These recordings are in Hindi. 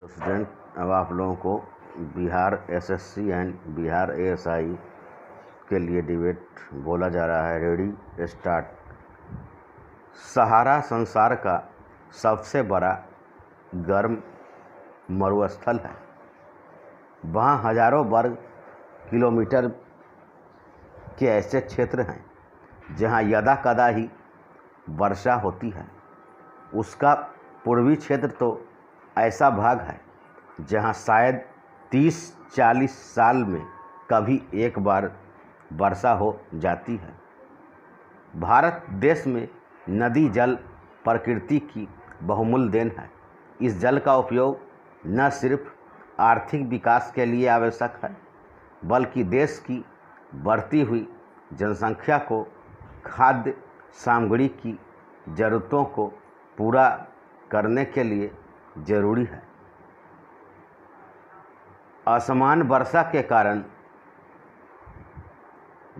स्टूडेंट, अब आप लोगों को Bihar SSC and Bihar ASI के लिए डिबेट बोला जा रहा है। Ready start. सहारा संसार का सबसे बड़ा गर्म मरुस्थल है। वहाँ हजारों वर्ग किलोमीटर के ऐसे क्षेत्र हैं जहाँ यदा कदा ही वर्षा होती है। उसका पूर्वी क्षेत्र तो ऐसा भाग है जहाँ शायद 30-40 साल में कभी एक बार वर्षा हो जाती है। भारत देश में नदी जल प्रकृति की बहुमूल्य देन है। इस जल का उपयोग न सिर्फ आर्थिक विकास के लिए आवश्यक है, बल्कि देश की बढ़ती हुई जनसंख्या को खाद्य सामग्री की ज़रूरतों को पूरा करने के लिए जरूरी है। असमान वर्षा के कारण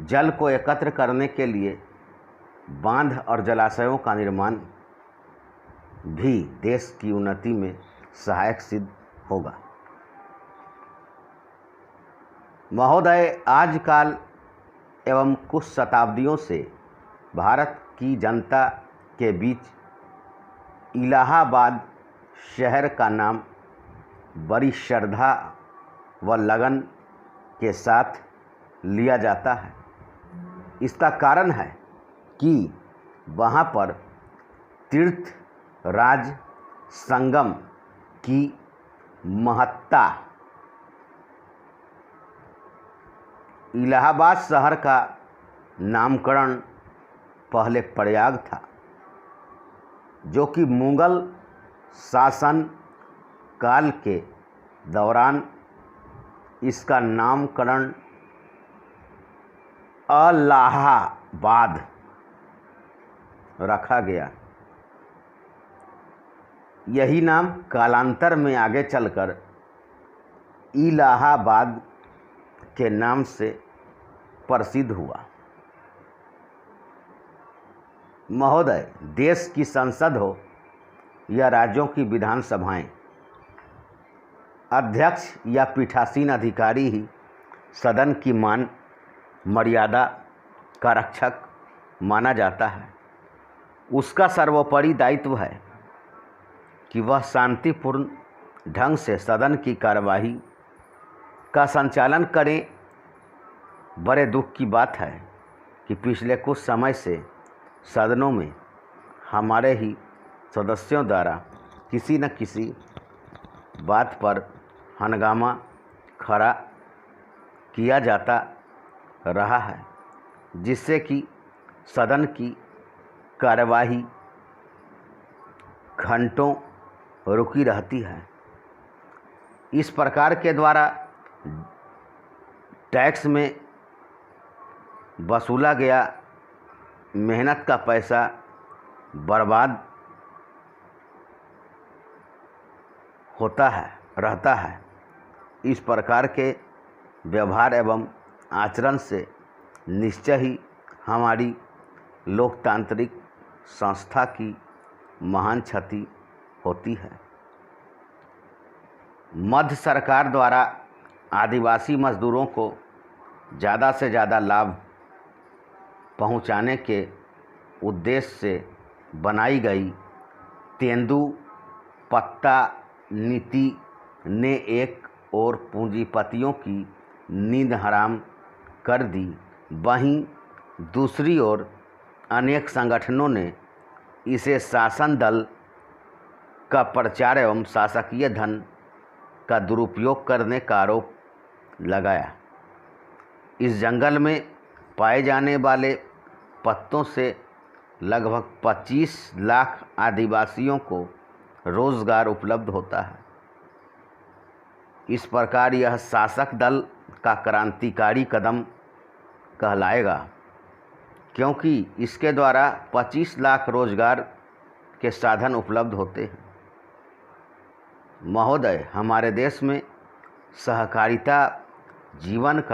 जल को एकत्र करने के लिए बांध और जलाशयों का निर्माण भी देश की उन्नति में सहायक सिद्ध होगा। महोदय, आजकल एवं कुछ शताब्दियों से भारत की जनता के बीच इलाहाबाद शहर का नाम बड़ी श्रद्धा व लगन के साथ लिया जाता है। इसका कारण है कि वहाँ पर तीर्थ राज संगम की महत्ता। इलाहाबाद शहर का नामकरण पहले प्रयाग था, जो कि मुगल शासन काल के दौरान इसका नामकरण अलाहाबाद रखा गया। यही नाम कालांतर में आगे चलकर इलाहाबाद के नाम से प्रसिद्ध हुआ। महोदय, देश की संसद हो या राज्यों की विधानसभाएं, अध्यक्ष या पीठासीन अधिकारी ही सदन की मान मर्यादा का रक्षक माना जाता है। उसका सर्वोपरि दायित्व है कि वह शांतिपूर्ण ढंग से सदन की कार्यवाही का संचालन करें। बड़े दुख की बात है कि पिछले कुछ समय से सदनों में हमारे ही सदस्यों द्वारा किसी न किसी बात पर हंगामा खड़ा किया जाता रहा है, जिससे कि सदन की कार्यवाही घंटों रुकी रहती है। इस प्रकार के द्वारा टैक्स में वसूला गया मेहनत का पैसा बर्बाद रहता है। इस प्रकार के व्यवहार एवं आचरण से निश्चय ही हमारी लोकतांत्रिक संस्था की महान क्षति होती है। मध्य सरकार द्वारा आदिवासी मजदूरों को ज़्यादा से ज़्यादा लाभ पहुंचाने के उद्देश्य से बनाई गई तेंदुपत्ता नीति ने एक और पूंजीपतियों की नींद हराम कर दी, वहीं दूसरी ओर अनेक संगठनों ने इसे शासन दल का प्रचार एवं शासकीय धन का दुरुपयोग करने का आरोप लगाया। इस जंगल में पाए जाने वाले पत्तों से लगभग 25 लाख आदिवासियों को रोजगार उपलब्ध होता है। इस प्रकार यह शासक दल का क्रांतिकारी कदम कहलाएगा, क्योंकि इसके द्वारा 25 लाख रोजगार के साधन उपलब्ध होते हैं। महोदय, हमारे देश में सहकारिता जीवन का